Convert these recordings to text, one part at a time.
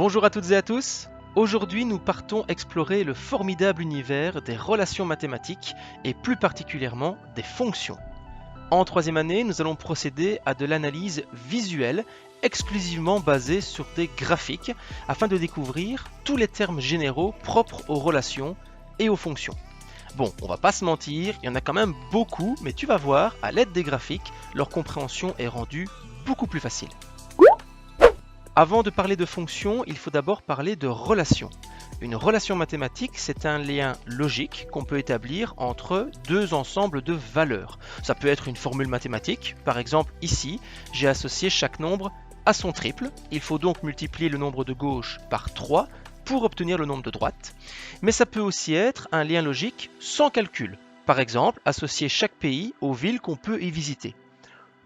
Bonjour à toutes et à tous. Aujourd'hui, nous partons explorer le formidable univers des relations mathématiques et plus particulièrement des fonctions. En troisième année, nous allons procéder à de l'analyse visuelle exclusivement basée sur des graphiques afin de découvrir tous les termes généraux propres aux relations et aux fonctions. Bon, on va pas se mentir, il y en a quand même beaucoup, mais tu vas voir, à l'aide des graphiques, leur compréhension est rendue beaucoup plus facile. Avant de parler de fonctions, il faut d'abord parler de relations. Une relation mathématique, c'est un lien logique qu'on peut établir entre deux ensembles de valeurs. Ça peut être une formule mathématique, par exemple ici, j'ai associé chaque nombre à son triple. Il faut donc multiplier le nombre de gauche par 3 pour obtenir le nombre de droite. Mais ça peut aussi être un lien logique sans calcul. Par exemple, associer chaque pays aux villes qu'on peut y visiter.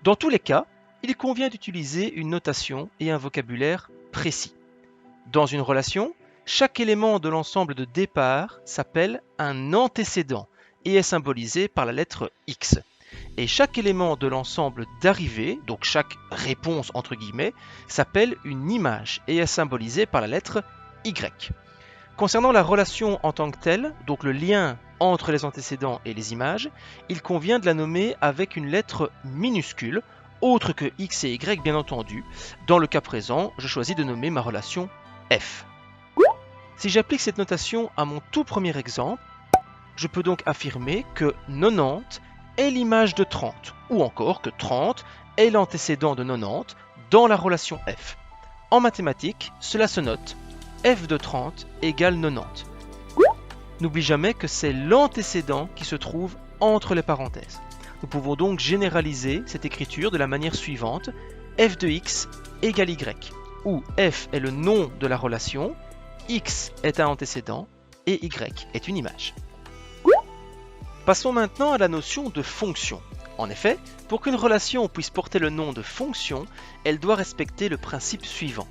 Dans tous les cas, il convient d'utiliser une notation et un vocabulaire précis. Dans une relation, chaque élément de l'ensemble de départ s'appelle un antécédent et est symbolisé par la lettre X. Et chaque élément de l'ensemble d'arrivée, donc chaque réponse entre guillemets, s'appelle une image et est symbolisée par la lettre Y. Concernant la relation en tant que telle, donc le lien entre les antécédents et les images, il convient de la nommer avec une lettre minuscule, autre que X et Y bien entendu. Dans le cas présent, je choisis de nommer ma relation F. Si j'applique cette notation à mon tout premier exemple, je peux donc affirmer que 90 est l'image de 30, ou encore que 30 est l'antécédent de 90 dans la relation F. En mathématiques, cela se note, F de 30 égale 90. N'oublie jamais que c'est l'antécédent qui se trouve entre les parenthèses. Nous pouvons donc généraliser cette écriture de la manière suivante, f de x égale y, où f est le nom de la relation, x est un antécédent et y est une image. Passons maintenant à la notion de fonction. En effet, pour qu'une relation puisse porter le nom de fonction, elle doit respecter le principe suivant.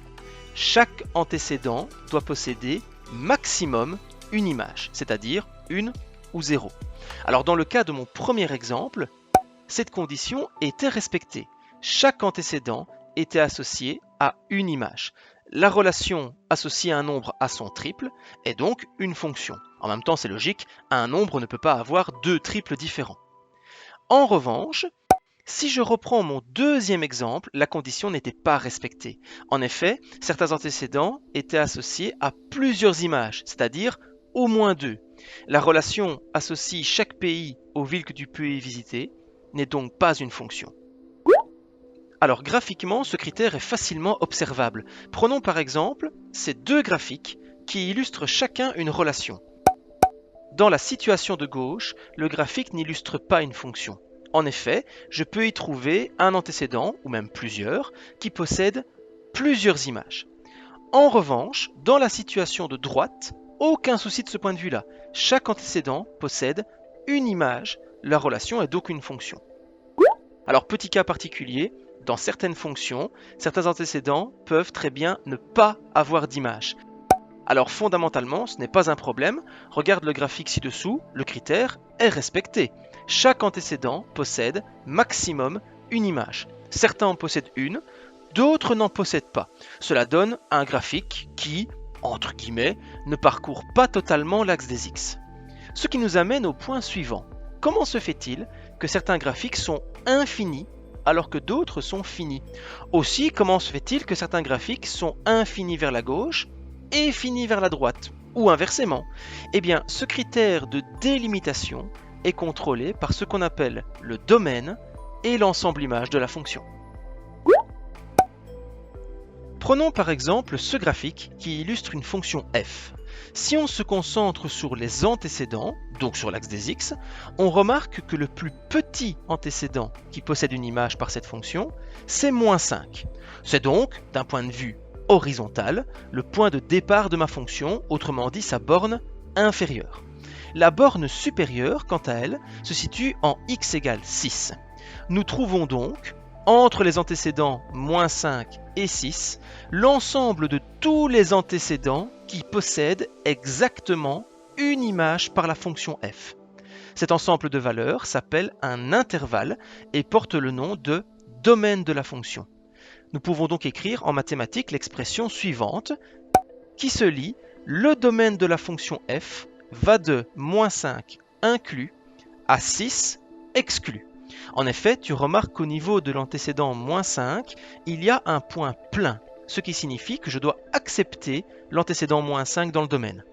Chaque antécédent doit posséder maximum une image, c'est-à-dire une ou 0. Alors dans le cas de mon premier exemple, cette condition était respectée. Chaque antécédent était associé à une image. La relation associée à un nombre à son triple est donc une fonction. En même temps, c'est logique, un nombre ne peut pas avoir deux triples différents. En revanche, si je reprends mon deuxième exemple, la condition n'était pas respectée. En effet, certains antécédents étaient associés à plusieurs images, c'est-à-dire au moins deux. La relation associe chaque pays aux villes que tu peux y visiter n'est donc pas une fonction. Alors graphiquement, ce critère est facilement observable. Prenons par exemple ces deux graphiques qui illustrent chacun une relation. Dans la situation de gauche, le graphique n'illustre pas une fonction. En effet, je peux y trouver un antécédent, ou même plusieurs, qui possèdent plusieurs images. En revanche, dans la situation de droite, aucun souci de ce point de vue-là. Chaque antécédent possède une image, la relation est donc une fonction. Alors petit cas particulier, dans certaines fonctions, certains antécédents peuvent très bien ne pas avoir d'image. Alors fondamentalement, ce n'est pas un problème, regarde le graphique ci-dessous, le critère est respecté. Chaque antécédent possède maximum une image. Certains en possèdent une, d'autres n'en possèdent pas. Cela donne un graphique qui, entre guillemets, ne parcourt pas totalement l'axe des X. Ce qui nous amène au point suivant. Comment se fait-il que certains graphiques sont infinis alors que d'autres sont finis? Aussi, comment se fait-il que certains graphiques sont infinis vers la gauche et finis vers la droite? Ou inversement? Eh bien, ce critère de délimitation est contrôlé par ce qu'on appelle le domaine et l'ensemble image de la fonction. Prenons par exemple ce graphique qui illustre une fonction f. Si on se concentre sur les antécédents, donc sur l'axe des x, on remarque que le plus petit antécédent qui possède une image par cette fonction, c'est moins 5. C'est donc, d'un point de vue horizontal, le point de départ de ma fonction, autrement dit sa borne inférieure. La borne supérieure, quant à elle, se situe en x égale 6. Nous trouvons donc, entre les antécédents moins 5 et 6, l'ensemble de tous les antécédents qui possèdent exactement une image par la fonction f. Cet ensemble de valeurs s'appelle un intervalle et porte le nom de domaine de la fonction. Nous pouvons donc écrire en mathématiques l'expression suivante, qui se lit le domaine de la fonction f va de -5 inclus à 6 exclu. En effet, tu remarques qu'au niveau de l'antécédent -5, il y a un point plein, ce qui signifie que je dois accepter l'antécédent -5 dans le domaine.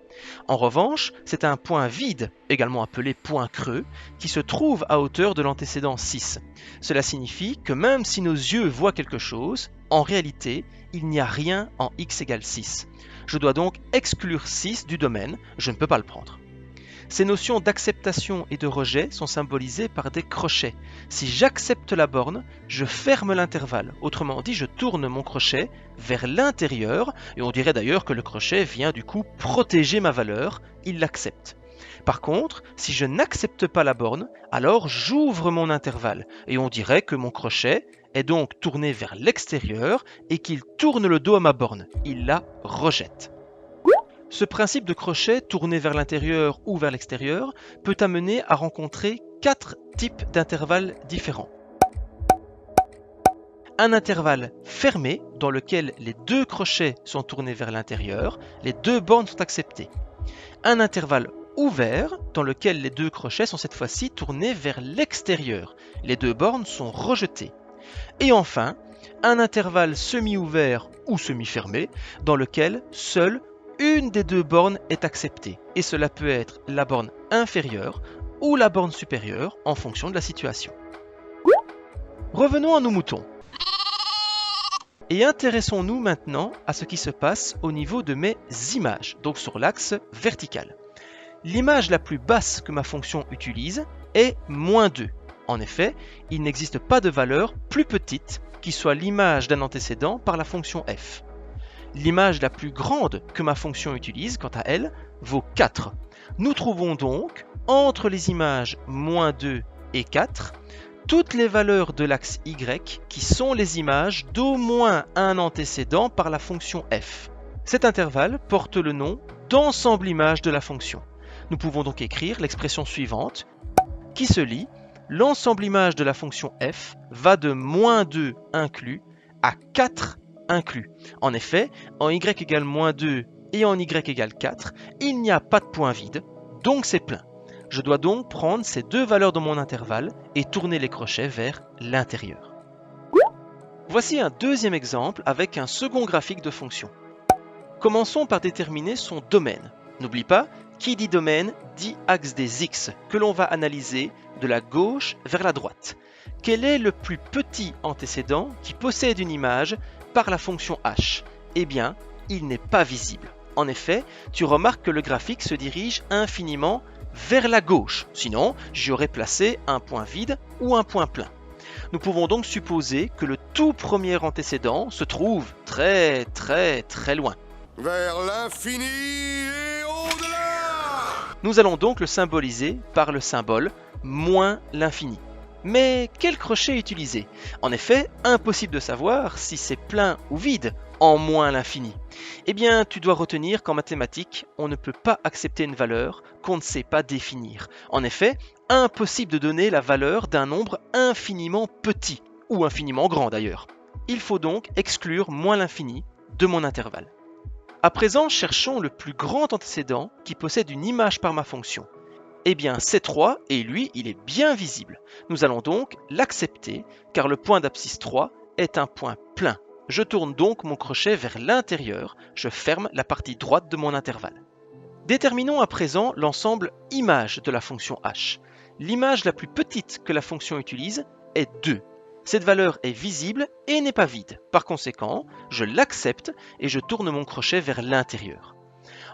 En revanche, c'est un point vide, également appelé point creux, qui se trouve à hauteur de l'antécédent 6. Cela signifie que même si nos yeux voient quelque chose, en réalité, il n'y a rien en x égale 6. Je dois donc exclure 6 du domaine, je ne peux pas le prendre. Ces notions d'acceptation et de rejet sont symbolisées par des crochets. Si j'accepte la borne, je ferme l'intervalle. Autrement dit, je tourne mon crochet vers l'intérieur, et on dirait d'ailleurs que le crochet vient du coup protéger ma valeur, il l'accepte. Par contre, si je n'accepte pas la borne, alors j'ouvre mon intervalle, et on dirait que mon crochet est donc tourné vers l'extérieur et qu'il tourne le dos à ma borne, il la rejette. Ce principe de crochet tourné vers l'intérieur ou vers l'extérieur peut amener à rencontrer 4 types d'intervalles différents. Un intervalle fermé dans lequel les 2 crochets sont tournés vers l'intérieur, les 2 bornes sont acceptées. Un intervalle ouvert dans lequel les 2 crochets sont cette fois-ci tournés vers l'extérieur, les 2 bornes sont rejetées. Et enfin, un intervalle semi-ouvert ou semi-fermé dans lequel seul une des 2 bornes est acceptée, et cela peut être la borne inférieure ou la borne supérieure en fonction de la situation. Revenons à nos moutons. Et intéressons-nous maintenant à ce qui se passe au niveau de mes images, donc sur l'axe vertical. L'image la plus basse que ma fonction utilise est -2. En effet, il n'existe pas de valeur plus petite qui soit l'image d'un antécédent par la fonction f. L'image la plus grande que ma fonction utilise, quant à elle, vaut 4. Nous trouvons donc, entre les images -2 et 4, toutes les valeurs de l'axe y qui sont les images d'au moins un antécédent par la fonction f. Cet intervalle porte le nom d'ensemble image de la fonction. Nous pouvons donc écrire l'expression suivante, qui se lit l'ensemble image de la fonction f va de -2 inclus à 4 inclus. En effet, en y égale -2 et en y égale 4, il n'y a pas de point vide, donc c'est plein. Je dois donc prendre ces 2 valeurs de mon intervalle et tourner les crochets vers l'intérieur. Voici un deuxième exemple avec un second graphique de fonction. Commençons par déterminer son domaine. N'oublie pas, qui dit domaine dit axe des x, que l'on va analyser de la gauche vers la droite. Quel est le plus petit antécédent qui possède une image par la fonction h? Eh bien, il n'est pas visible. En effet, tu remarques que le graphique se dirige infiniment vers la gauche, sinon j'y aurais placé un point vide ou un point plein. Nous pouvons donc supposer que le tout premier antécédent se trouve très loin. Vers l'infini et au-delà! Nous allons donc le symboliser par le symbole moins l'infini. Mais quel crochet utiliser? En effet, impossible de savoir si c'est plein ou vide en moins l'infini. Eh bien, tu dois retenir qu'en mathématiques, on ne peut pas accepter une valeur qu'on ne sait pas définir. En effet, impossible de donner la valeur d'un nombre infiniment petit, ou infiniment grand d'ailleurs. Il faut donc exclure moins l'infini de mon intervalle. À présent, cherchons le plus grand antécédent qui possède une image par ma fonction. Eh bien, c'est 3 et lui, il est bien visible. Nous allons donc l'accepter car le point d'abscisse 3 est un point plein. Je tourne donc mon crochet vers l'intérieur, je ferme la partie droite de mon intervalle. Déterminons à présent l'ensemble image de la fonction h. L'image la plus petite que la fonction utilise est 2. Cette valeur est visible et n'est pas vide. Par conséquent, je l'accepte et je tourne mon crochet vers l'intérieur.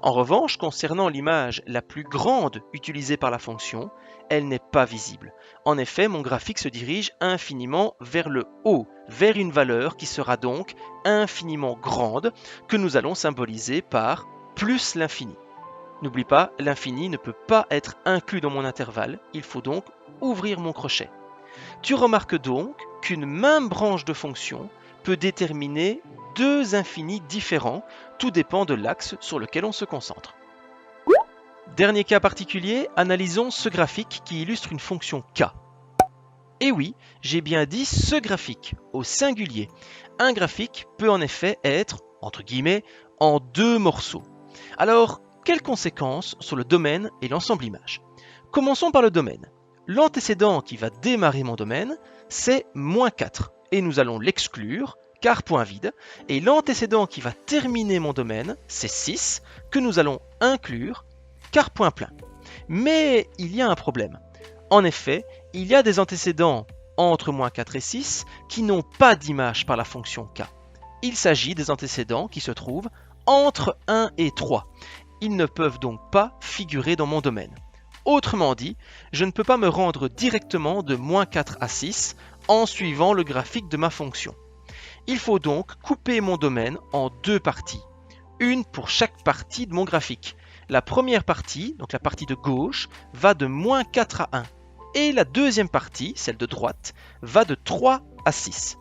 En revanche, concernant l'image la plus grande utilisée par la fonction, elle n'est pas visible. En effet, mon graphique se dirige infiniment vers le haut, vers une valeur qui sera donc infiniment grande, que nous allons symboliser par plus l'infini. N'oublie pas, l'infini ne peut pas être inclus dans mon intervalle, il faut donc ouvrir mon crochet. Tu remarques donc qu'une même branche de fonction peut déterminer 2 infinis différents, tout dépend de l'axe sur lequel on se concentre. Dernier cas particulier, analysons ce graphique qui illustre une fonction k. Et oui, j'ai bien dit ce graphique, au singulier. Un graphique peut en effet être, entre guillemets, en 2 morceaux. Alors, quelles conséquences sur le domaine et l'ensemble image? Commençons par le domaine. L'antécédent qui va démarrer mon domaine, c'est -4, et nous allons l'exclure, car point vide, et l'antécédent qui va terminer mon domaine, c'est 6, que nous allons inclure, car point plein. Mais il y a un problème. En effet, il y a des antécédents entre -4 et 6 qui n'ont pas d'image par la fonction k. Il s'agit des antécédents qui se trouvent entre 1 et 3. Ils ne peuvent donc pas figurer dans mon domaine. Autrement dit, je ne peux pas me rendre directement de -4 à 6 en suivant le graphique de ma fonction. Il faut donc couper mon domaine en 2 parties, une pour chaque partie de mon graphique. La première partie, donc la partie de gauche, va de -4 à 1, et la deuxième partie, celle de droite, va de 3 à 6.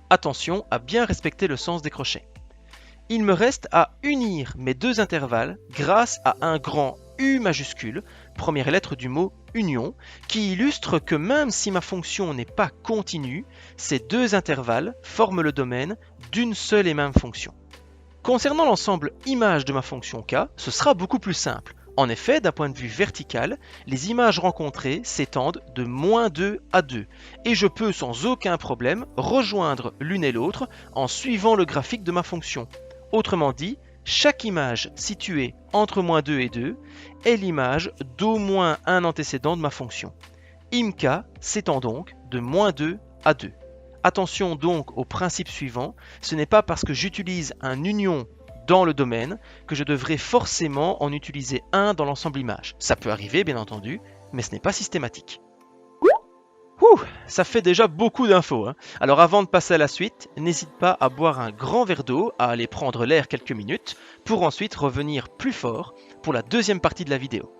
Attention à bien respecter le sens des crochets. Il me reste à unir mes 2 intervalles grâce à un grand U majuscule, première lettre du mot union, qui illustre que même si ma fonction n'est pas continue, ces 2 intervalles forment le domaine d'une seule et même fonction. Concernant l'ensemble image de ma fonction k, ce sera beaucoup plus simple. En effet, d'un point de vue vertical, les images rencontrées s'étendent de -2 à 2, et je peux sans aucun problème rejoindre l'une et l'autre en suivant le graphique de ma fonction. Autrement dit, chaque image située entre -2 et 2 est l'image d'au moins un antécédent de ma fonction. Imk s'étend donc de -2 à 2. Attention donc au principe suivant, ce n'est pas parce que j'utilise un union dans le domaine que je devrais forcément en utiliser un dans l'ensemble image. Ça peut arriver bien entendu, mais ce n'est pas systématique. Ça fait déjà beaucoup d'infos. Alors avant de passer à la suite, n'hésite pas à boire un grand verre d'eau, à aller prendre l'air quelques minutes, pour ensuite revenir plus fort pour la deuxième partie de la vidéo.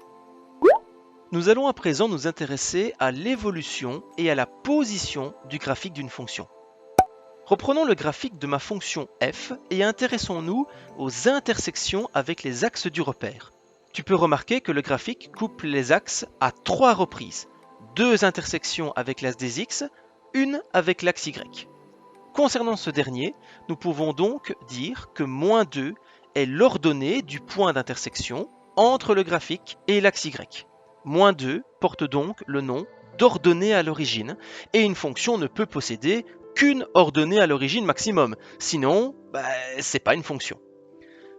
Nous allons à présent nous intéresser à l'évolution et à la position du graphique d'une fonction. Reprenons le graphique de ma fonction f et intéressons-nous aux intersections avec les axes du repère. Tu peux remarquer que le graphique coupe les axes à 3 reprises. 2 intersections avec l'axe des x, une avec l'axe y. Concernant ce dernier, nous pouvons donc dire que -2 est l'ordonnée du point d'intersection entre le graphique et l'axe y. -2 porte donc le nom d'ordonnée à l'origine, et une fonction ne peut posséder qu'une ordonnée à l'origine maximum, sinon, c'est pas une fonction.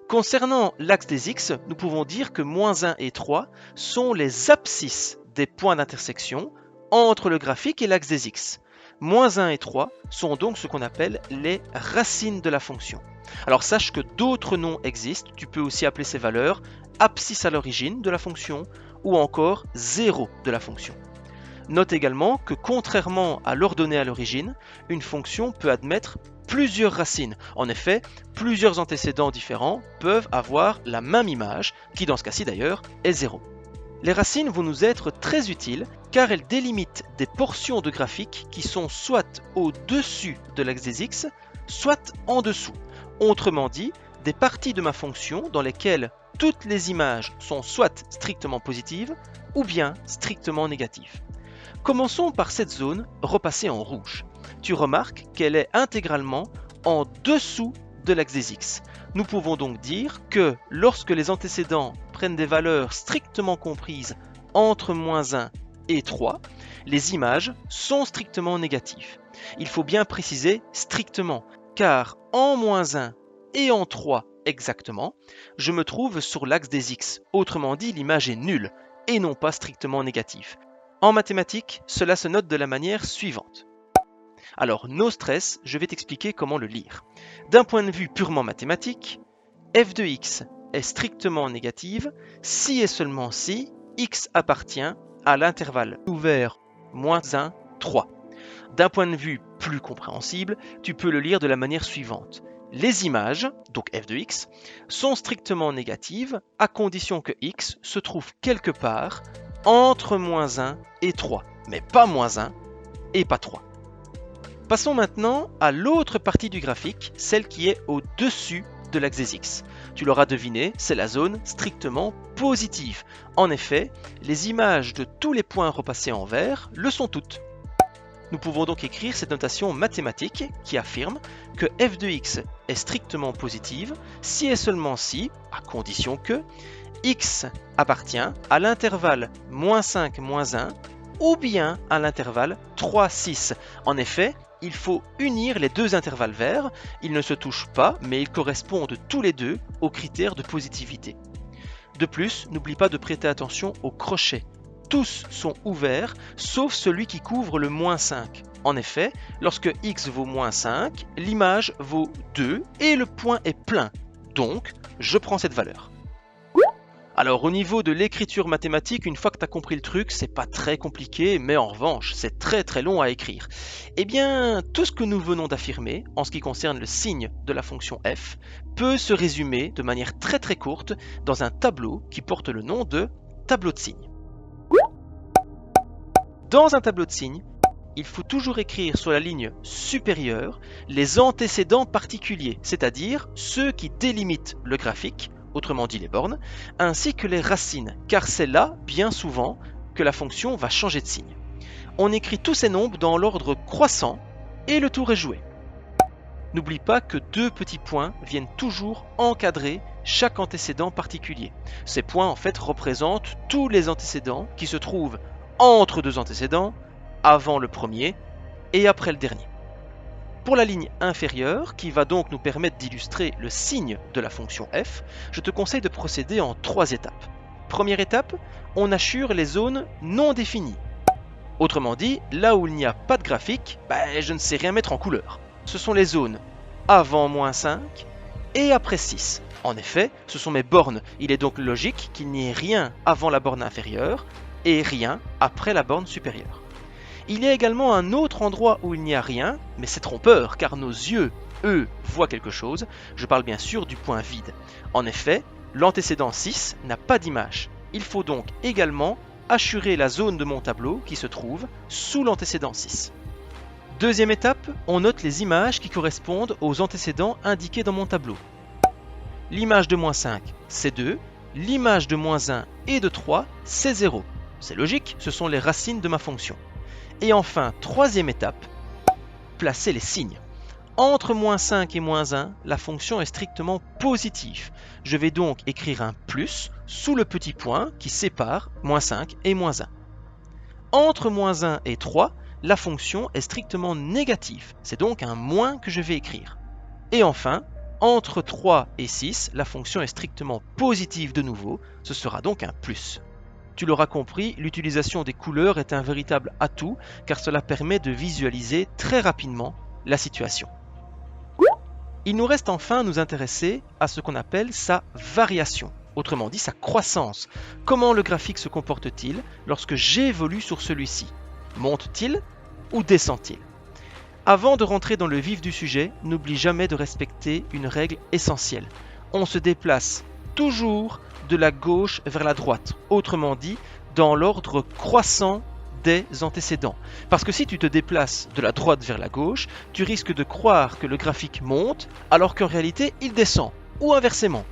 Concernant l'axe des x, nous pouvons dire que -1 et 3 sont les abscisses des points d'intersection entre le graphique et l'axe des x. -1 et 3 sont donc ce qu'on appelle les racines de la fonction. Alors sache que d'autres noms existent, tu peux aussi appeler ces valeurs abscisse à l'origine de la fonction ou encore 0 de la fonction. Note également que contrairement à l'ordonnée à l'origine, une fonction peut admettre plusieurs racines. En effet, plusieurs antécédents différents peuvent avoir la même image, qui dans ce cas-ci d'ailleurs est 0. Les racines vont nous être très utiles car elles délimitent des portions de graphique qui sont soit au-dessus de l'axe des x, soit en dessous. Autrement dit, des parties de ma fonction dans lesquelles toutes les images sont soit strictement positives ou bien strictement négatives. Commençons par cette zone repassée en rouge. Tu remarques qu'elle est intégralement en dessous de l'axe des x. Nous pouvons donc dire que lorsque les antécédents prennent des valeurs strictement comprises entre -1 et 3, les images sont strictement négatives. Il faut bien préciser strictement, car en -1 et en 3 exactement, je me trouve sur l'axe des x. Autrement dit, l'image est nulle et non pas strictement négative. En mathématiques, cela se note de la manière suivante. Alors, no stress, je vais t'expliquer comment le lire. D'un point de vue purement mathématique, f de x est strictement négative si et seulement si x appartient à l'intervalle ouvert -1, 3. D'un point de vue plus compréhensible, tu peux le lire de la manière suivante. Les images, donc f de x, sont strictement négatives à condition que x se trouve quelque part entre -1 et 3, mais pas -1 et pas 3. Passons maintenant à l'autre partie du graphique, celle qui est au-dessus de l'axe des x. Tu l'auras deviné, c'est la zone strictement positive. En effet, les images de tous les points repassés en vert le sont toutes. Nous pouvons donc écrire cette notation mathématique qui affirme que f de x est strictement positive si et seulement si, à condition que, x appartient à l'intervalle -5, -1 ou bien à l'intervalle 3, 6. En effet, il faut unir les deux intervalles verts, ils ne se touchent pas mais ils correspondent tous les deux aux critères de positivité. De plus, n'oublie pas de prêter attention aux crochets. Tous sont ouverts, sauf celui qui couvre le -5. En effet, lorsque x vaut -5, l'image vaut 2 et le point est plein. Donc, je prends cette valeur. Alors au niveau de l'écriture mathématique, une fois que tu as compris le truc, c'est pas très compliqué, mais en revanche, c'est très long à écrire. Eh bien, tout ce que nous venons d'affirmer, en ce qui concerne le signe de la fonction f, peut se résumer de manière très courte dans un tableau qui porte le nom de tableau de signes. Dans un tableau de signes, il faut toujours écrire sur la ligne supérieure les antécédents particuliers, c'est-à-dire ceux qui délimitent le graphique, autrement dit les bornes, ainsi que les racines, car c'est là, bien souvent, que la fonction va changer de signe. On écrit tous ces nombres dans l'ordre croissant et le tour est joué. N'oublie pas que deux petits points viennent toujours encadrer chaque antécédent particulier. Ces points en fait représentent tous les antécédents qui se trouvent entre deux antécédents, avant le premier et après le dernier. Pour la ligne inférieure, qui va donc nous permettre d'illustrer le signe de la fonction f, je te conseille de procéder en 3 étapes. Première étape, on assure les zones non définies. Autrement dit, là où il n'y a pas de graphique, je ne sais rien mettre en couleur. Ce sont les zones avant -5 et après 6. En effet, ce sont mes bornes. Il est donc logique qu'il n'y ait rien avant la borne inférieure et rien après la borne supérieure. Il y a également un autre endroit où il n'y a rien, mais c'est trompeur car nos yeux, eux, voient quelque chose. Je parle bien sûr du point vide. En effet, l'antécédent 6 n'a pas d'image. Il faut donc également assurer la zone de mon tableau qui se trouve sous l'antécédent 6. Deuxième étape, on note les images qui correspondent aux antécédents indiqués dans mon tableau. L'image de -5, c'est 2. L'image de -1 et de 3, c'est 0. C'est logique, ce sont les racines de ma fonction. Et enfin, troisième étape, placer les signes. Entre -5 et -1, la fonction est strictement positive. Je vais donc écrire un plus sous le petit point qui sépare -5 et -1. Entre -1 et 3, la fonction est strictement négative. C'est donc un moins que je vais écrire. Et enfin, entre 3 et 6, la fonction est strictement positive de nouveau. Ce sera donc un plus. Tu l'auras compris, l'utilisation des couleurs est un véritable atout car cela permet de visualiser très rapidement la situation. Il nous reste enfin à nous intéresser à ce qu'on appelle sa variation, autrement dit sa croissance. Comment le graphique se comporte-t-il lorsque j'évolue sur celui-ci? Monte-t-il ou descend-il? Avant de rentrer dans le vif du sujet, n'oublie jamais de respecter une règle essentielle. On se déplace toujours de la gauche vers la droite, autrement dit, dans l'ordre croissant des antécédents. Parce que si tu te déplaces de la droite vers la gauche, tu risques de croire que le graphique monte, alors qu'en réalité, il descend, ou inversement.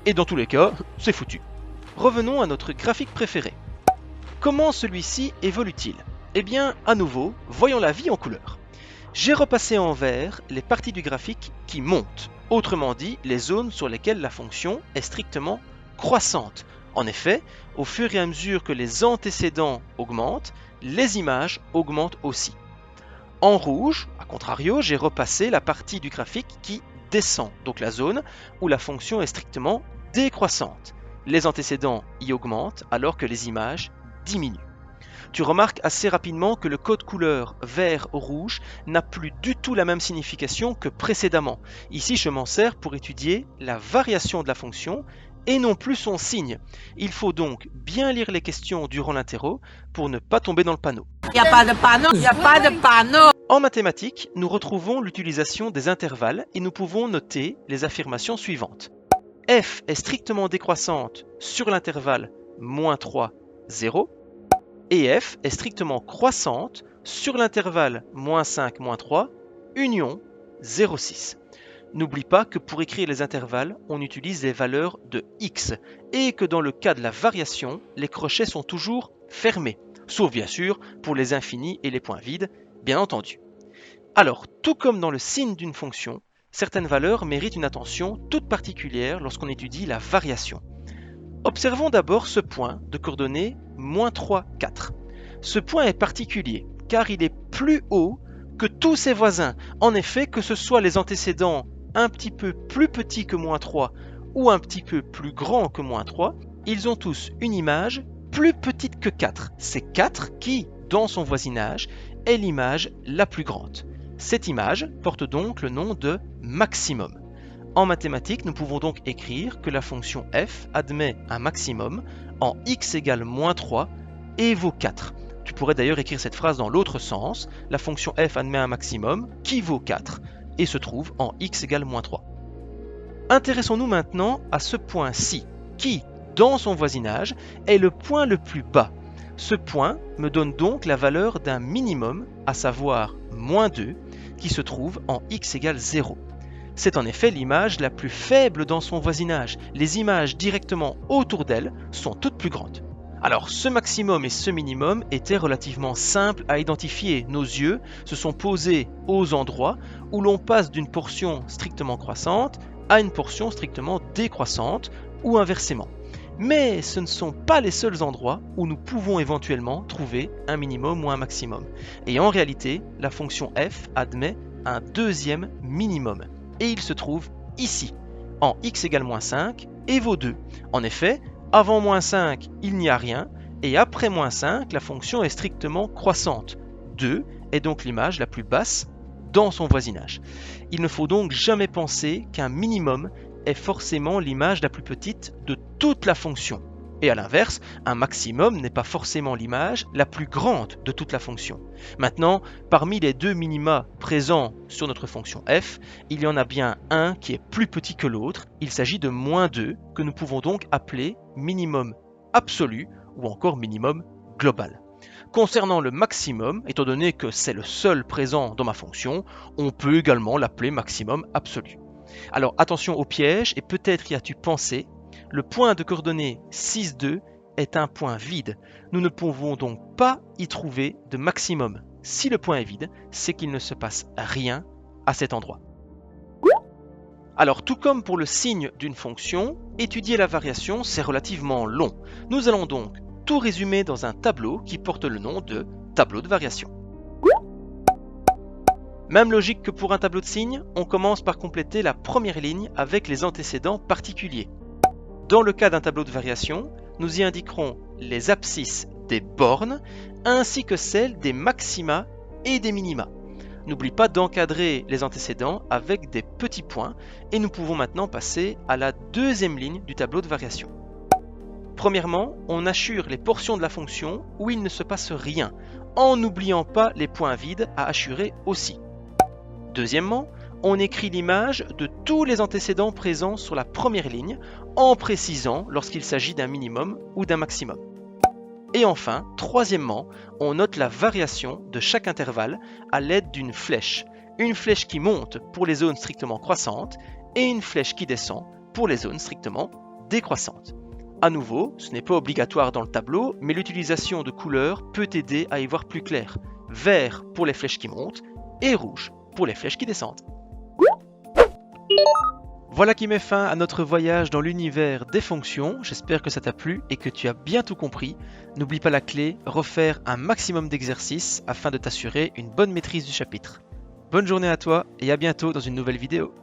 Et dans tous les cas, c'est foutu. Revenons à notre graphique préféré. Comment celui-ci évolue-t-il? Eh bien, à nouveau, voyons la vie en couleur. J'ai repassé en vert les parties du graphique qui montent, autrement dit, les zones sur lesquelles la fonction est strictement croissante. En effet, au fur et à mesure que les antécédents augmentent, les images augmentent aussi. En rouge, à contrario, j'ai repassé la partie du graphique qui descend, donc la zone où la fonction est strictement décroissante. Les antécédents y augmentent alors que les images diminuent. Tu remarques assez rapidement que le code couleur vert-rouge n'a plus du tout la même signification que précédemment. Ici, je m'en sers pour étudier la variation de la fonction et non plus son signe. Il faut donc bien lire les questions durant l'interro pour ne pas tomber dans le panneau. Il n'y a pas de panneau, il n'y a pas de panneau. En mathématiques, nous retrouvons l'utilisation des intervalles et nous pouvons noter les affirmations suivantes. F est strictement décroissante sur l'intervalle -3, 0 et F est strictement croissante sur l'intervalle -5, -3, union 0,6. N'oublie pas que pour écrire les intervalles, on utilise les valeurs de x et que dans le cas de la variation, les crochets sont toujours fermés, sauf bien sûr pour les infinis et les points vides, bien entendu. Alors, tout comme dans le signe d'une fonction, certaines valeurs méritent une attention toute particulière lorsqu'on étudie la variation. Observons d'abord ce point de coordonnées -3, 4. Ce point est particulier car il est plus haut que tous ses voisins. En effet, que ce soit les antécédents un petit peu plus petits que -3 ou un petit peu plus grands que -3, ils ont tous une image plus petite que 4. C'est 4 qui, dans son voisinage, est l'image la plus grande. Cette image porte donc le nom de maximum. En mathématiques, nous pouvons donc écrire que la fonction f admet un maximum en x égale -3 et vaut 4. Tu pourrais d'ailleurs écrire cette phrase dans l'autre sens. La fonction f admet un maximum qui vaut 4 et se trouve en x égale -3. Intéressons-nous maintenant à ce point-ci, qui, dans son voisinage, est le point le plus bas. Ce point me donne donc la valeur d'un minimum, à savoir -2, qui se trouve en x égale 0. C'est en effet l'image la plus faible dans son voisinage. Les images directement autour d'elle sont toutes plus grandes. Alors ce maximum et ce minimum étaient relativement simples à identifier. Nos yeux se sont posés aux endroits où l'on passe d'une portion strictement croissante à une portion strictement décroissante ou inversement. Mais ce ne sont pas les seuls endroits où nous pouvons éventuellement trouver un minimum ou un maximum. Et en réalité, la fonction f admet un deuxième minimum. Et il se trouve ici, en x égale -5 et vaut 2. En effet, avant -5, il n'y a rien, et après -5, la fonction est strictement croissante. 2 est donc l'image la plus basse dans son voisinage. Il ne faut donc jamais penser qu'un minimum est forcément l'image la plus petite de toute la fonction. Et à l'inverse, un maximum n'est pas forcément l'image la plus grande de toute la fonction. Maintenant, parmi les deux minima présents sur notre fonction f, il y en a bien un qui est plus petit que l'autre. Il s'agit de -2, que nous pouvons donc appeler minimum absolu ou encore minimum global. Concernant le maximum, étant donné que c'est le seul présent dans ma fonction, on peut également l'appeler maximum absolu. Alors attention au piège, et peut-être y as-tu pensé, le point de coordonnées 6, 2 est un point vide. Nous ne pouvons donc pas y trouver de maximum. Si le point est vide, c'est qu'il ne se passe rien à cet endroit. Alors tout comme pour le signe d'une fonction, étudier la variation c'est relativement long. Nous allons donc tout résumer dans un tableau qui porte le nom de tableau de variation. Même logique que pour un tableau de signes, on commence par compléter la première ligne avec les antécédents particuliers. Dans le cas d'un tableau de variation, nous y indiquerons les abscisses des bornes ainsi que celles des maxima et des minima. N'oublie pas d'encadrer les antécédents avec des petits points et nous pouvons maintenant passer à la deuxième ligne du tableau de variation. Premièrement, on assure les portions de la fonction où il ne se passe rien, en n'oubliant pas les points vides à assurer aussi. Deuxièmement, on écrit l'image de tous les antécédents présents sur la première ligne en précisant lorsqu'il s'agit d'un minimum ou d'un maximum. Et enfin, troisièmement, on note la variation de chaque intervalle à l'aide d'une flèche. Une flèche qui monte pour les zones strictement croissantes et une flèche qui descend pour les zones strictement décroissantes. À nouveau, ce n'est pas obligatoire dans le tableau, mais l'utilisation de couleurs peut aider à y voir plus clair. Vert pour les flèches qui montent et rouge pour les flèches qui descendent. Voilà qui met fin à notre voyage dans l'univers des fonctions. J'espère que ça t'a plu et que tu as bien tout compris. N'oublie pas la clé, refaire un maximum d'exercices afin de t'assurer une bonne maîtrise du chapitre. Bonne journée à toi et à bientôt dans une nouvelle vidéo.